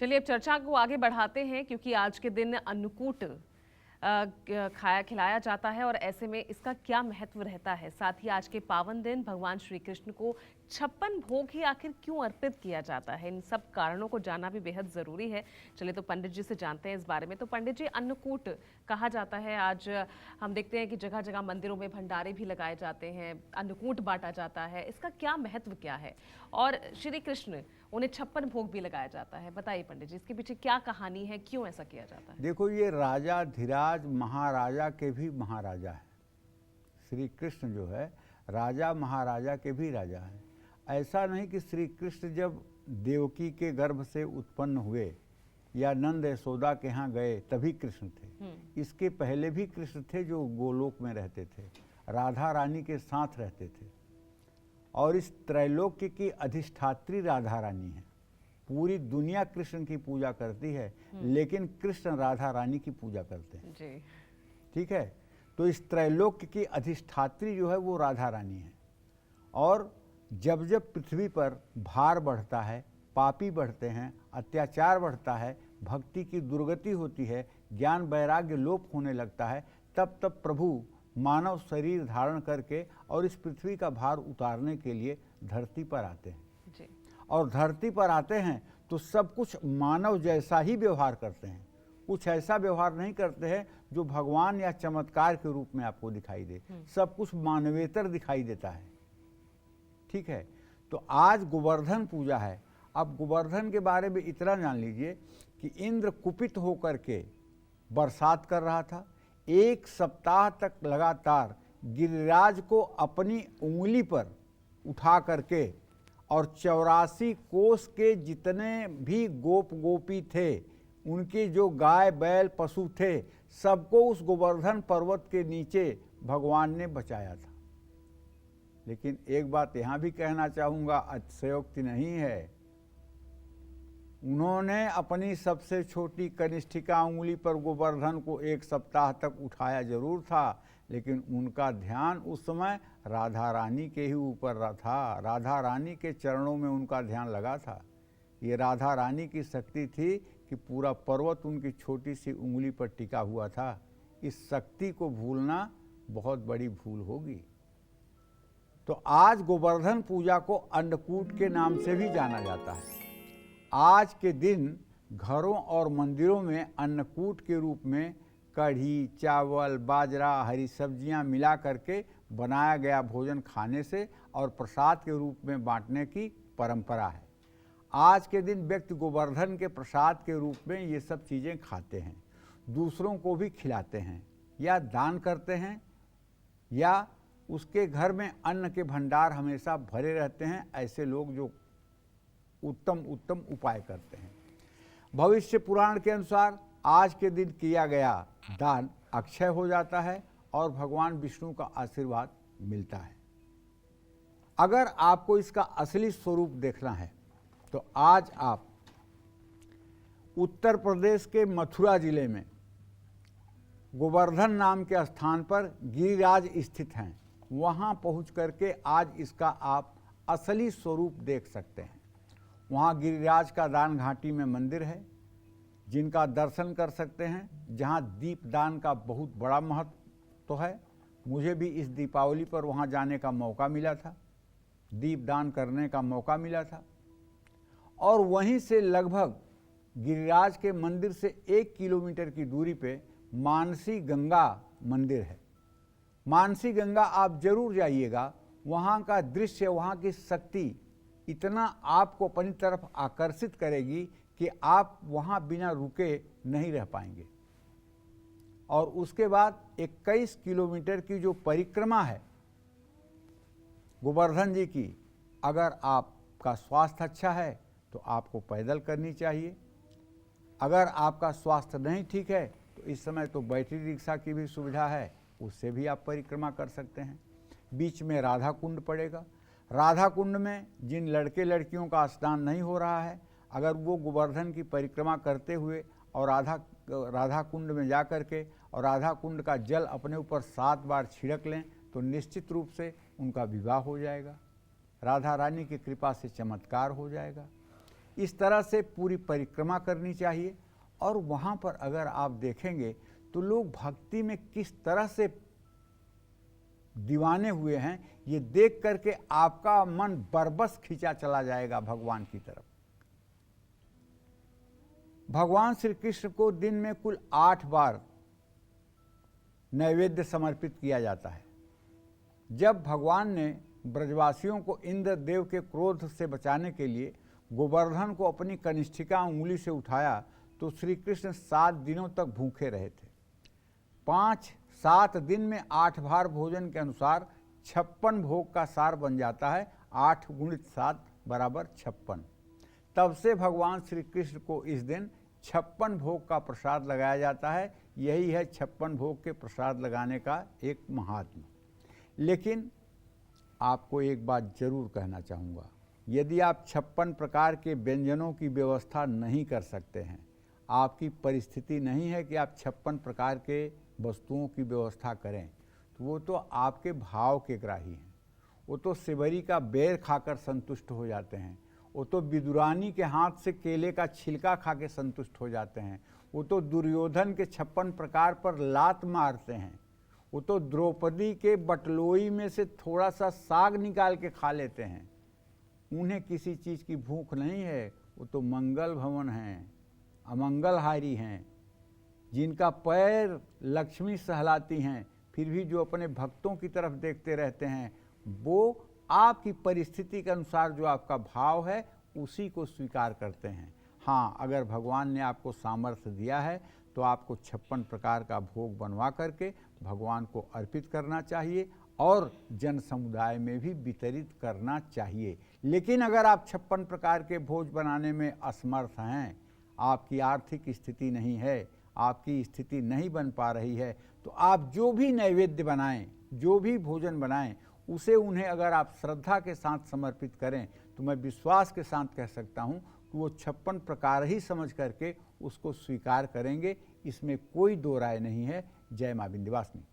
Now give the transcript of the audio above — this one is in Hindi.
चलिए अब चर्चा को आगे बढ़ाते हैं, क्योंकि आज के दिन अन्नकूट खाया खिलाया जाता है और ऐसे में इसका क्या महत्व रहता है। साथ ही आज के पावन दिन भगवान श्री कृष्ण को 56 भोग ही आखिर क्यों अर्पित किया जाता है, इन सब कारणों को जानना भी बेहद जरूरी है। चलिए तो पंडित जी से जानते हैं इस बारे में। तो पंडित जी, अन्नकूट कहा जाता है, आज हम देखते हैं कि जगह जगह मंदिरों में भंडारे भी लगाए जाते हैं, अन्नकूट बांटा जाता है, इसका क्या महत्व क्या है? और श्री कृष्ण उन्हें 56 भोग भी लगाया जाता है, बताइए पंडित जी इसके पीछे क्या कहानी है, क्यों ऐसा किया जाता है? देखो, ये राजा धीराज महाराजा के भी महाराजा है। श्री कृष्ण जो है राजा महाराजा के भी राजा है। ऐसा नहीं कि श्री कृष्ण जब देवकी के गर्भ से उत्पन्न हुए या नंद यशोदा के यहाँ गए तभी कृष्ण थे। इसके पहले भी कृष्ण थे जो गोलोक में रहते थे, राधा रानी के साथ रहते थे। और इस त्रैलोक्य की अधिष्ठात्री राधा रानी है। पूरी दुनिया कृष्ण की पूजा करती है, लेकिन कृष्ण राधा रानी की पूजा करते हैं जी। ठीक है। तो इस त्रैलोक्य की अधिष्ठात्री जो है वो राधा रानी है। और जब जब पृथ्वी पर भार बढ़ता है, पापी बढ़ते हैं, अत्याचार बढ़ता है, भक्ति की दुर्गति होती है, ज्ञान वैराग्य लोप होने लगता है, तब तब प्रभु मानव शरीर धारण करके और इस पृथ्वी का भार उतारने के लिए धरती पर आते हैं जी। और धरती पर आते हैं तो सब कुछ मानव जैसा ही व्यवहार करते हैं। कुछ ऐसा व्यवहार नहीं करते हैं जो भगवान या चमत्कार के रूप में आपको दिखाई दे। सब कुछ मानवेतर दिखाई देता है। ठीक है। तो आज गोवर्धन पूजा है। अब गोवर्धन के बारे में इतना जान लीजिए कि इंद्र कुपित होकर के बरसात कर रहा था। 1 सप्ताह तक लगातार गिरिराज को अपनी उंगली पर उठा करके और 84 कोस के जितने भी गोप गोपी थे, उनके जो गाय बैल पशु थे, सबको उस गोवर्धन पर्वत के नीचे भगवान ने बचाया था। लेकिन एक बात यहाँ भी कहना चाहूँगा, अतिशयोक्ति नहीं है। उन्होंने अपनी सबसे छोटी कनिष्ठिका उंगली पर गोवर्धन को 1 सप्ताह तक उठाया जरूर था, लेकिन उनका ध्यान उस समय राधा रानी के ही ऊपर था। राधा रानी के चरणों में उनका ध्यान लगा था। ये राधा रानी की शक्ति थी कि पूरा पर्वत उनकी छोटी सी उंगली पर टिका हुआ था। इस शक्ति को भूलना बहुत बड़ी भूल होगी। तो आज गोवर्धन पूजा को अन्नकूट के नाम से भी जाना जाता है। आज के दिन घरों और मंदिरों में अन्नकूट के रूप में कढ़ी, चावल, बाजरा, हरी सब्जियां मिला करके बनाया गया भोजन खाने से और प्रसाद के रूप में बांटने की परंपरा है। आज के दिन व्यक्ति गोवर्धन के प्रसाद के रूप में ये सब चीज़ें खाते हैं, दूसरों को भी खिलाते हैं या दान करते हैं, या उसके घर में अन्न के भंडार हमेशा भरे रहते हैं। ऐसे लोग जो उत्तम उत्तम उपाय करते हैं। भविष्य पुराण के अनुसार आज के दिन किया गया दान अक्षय हो जाता है और भगवान विष्णु का आशीर्वाद मिलता है। अगर आपको इसका असली स्वरूप देखना है तो आज आप उत्तर प्रदेश के मथुरा जिले में गोवर्धन नाम के स्थान पर गिरिराज स्थित हैं। वहां पहुंच करके आज इसका आप असली स्वरूप देख सकते हैं। वहाँ गिरिराज का दान घाटी में मंदिर है, जिनका दर्शन कर सकते हैं, जहाँ दीपदान का बहुत बड़ा महत्व तो है। मुझे भी इस दीपावली पर वहाँ जाने का मौका मिला था, दीपदान करने का मौका मिला था। और वहीं से लगभग गिरिराज के मंदिर से 1 किलोमीटर की दूरी पे मानसी गंगा मंदिर है। मानसी गंगा आप जरूर जाइएगा। वहाँ का दृश्य, वहाँ की शक्ति इतना आपको अपनी तरफ आकर्षित करेगी कि आप वहाँ बिना रुके नहीं रह पाएंगे। और उसके बाद 21 किलोमीटर की जो परिक्रमा है गोवर्धन जी की, अगर आपका स्वास्थ्य अच्छा है तो आपको पैदल करनी चाहिए। अगर आपका स्वास्थ्य नहीं ठीक है तो इस समय तो बैटरी रिक्शा की भी सुविधा है, उससे भी आप परिक्रमा कर सकते हैं। बीच में राधा कुंड पड़ेगा। राधा कुंड में जिन लड़के लड़कियों का स्नान नहीं हो रहा है, अगर वो गोवर्धन की परिक्रमा करते हुए और राधा कुंड में जा कर के और राधा कुंड का जल अपने ऊपर 7 बार छिड़क लें तो निश्चित रूप से उनका विवाह हो जाएगा। राधा रानी की कृपा से चमत्कार हो जाएगा। इस तरह से पूरी परिक्रमा करनी चाहिए। और वहाँ पर अगर आप देखेंगे तो लोग भक्ति में किस तरह से दीवाने हुए हैं, ये देख करके आपका मन बरबस खींचा चला जाएगा भगवान की तरफ। भगवान श्री कृष्ण को दिन में कुल 8 बार नैवेद्य समर्पित किया जाता है। जब भगवान ने ब्रजवासियों को इंद्रदेव के क्रोध से बचाने के लिए गोवर्धन को अपनी कनिष्ठिका उंगली से उठाया तो श्री कृष्ण 7 दिनों तक भूखे रहे थे। 5-7 दिन में 8 बार भोजन के अनुसार 56 भोग का सार बन जाता है। 8 × 7 = 56। तब से भगवान श्री कृष्ण को इस दिन 56 भोग का प्रसाद लगाया जाता है। यही है 56 भोग के प्रसाद लगाने का एक महात्मा। लेकिन आपको एक बात जरूर कहना चाहूँगा, यदि आप 56 प्रकार के व्यंजनों की व्यवस्था नहीं कर सकते हैं, आपकी परिस्थिति नहीं है कि आप 56 प्रकार के वस्तुओं की व्यवस्था करें, तो वो तो आपके भाव के ग्राही हैं। वो तो सेवरी का बेर खाकर संतुष्ट हो जाते हैं, वो तो विदुरानी के हाथ से केले का छिलका खा के संतुष्ट हो जाते हैं, वो तो दुर्योधन के 56 प्रकार पर लात मारते हैं, वो तो द्रौपदी के बटलोई में से थोड़ा सा साग निकाल के खा लेते हैं। उन्हें किसी चीज़ की भूख नहीं है। वो तो मंगल भवन हैं, अमंगलहारी हैं, जिनका पैर लक्ष्मी सहलाती हैं, फिर भी जो अपने भक्तों की तरफ देखते रहते हैं, वो आपकी परिस्थिति के अनुसार जो आपका भाव है उसी को स्वीकार करते हैं। हाँ, अगर भगवान ने आपको सामर्थ्य दिया है तो आपको 56 प्रकार का भोग बनवा करके भगवान को अर्पित करना चाहिए और जन समुदाय में भी वितरित करना चाहिए। लेकिन अगर आप 56 प्रकार के भोज बनाने में असमर्थ हैं, आपकी आर्थिक स्थिति नहीं है, आपकी स्थिति नहीं बन पा रही है, तो आप जो भी नैवेद्य बनाएं, जो भी भोजन बनाएं, उसे उन्हें अगर आप श्रद्धा के साथ समर्पित करें तो मैं विश्वास के साथ कह सकता हूं कि वो 56 प्रकार ही समझ करके उसको स्वीकार करेंगे। इसमें कोई दो राय नहीं है। जय मां विंध्यवासिनी।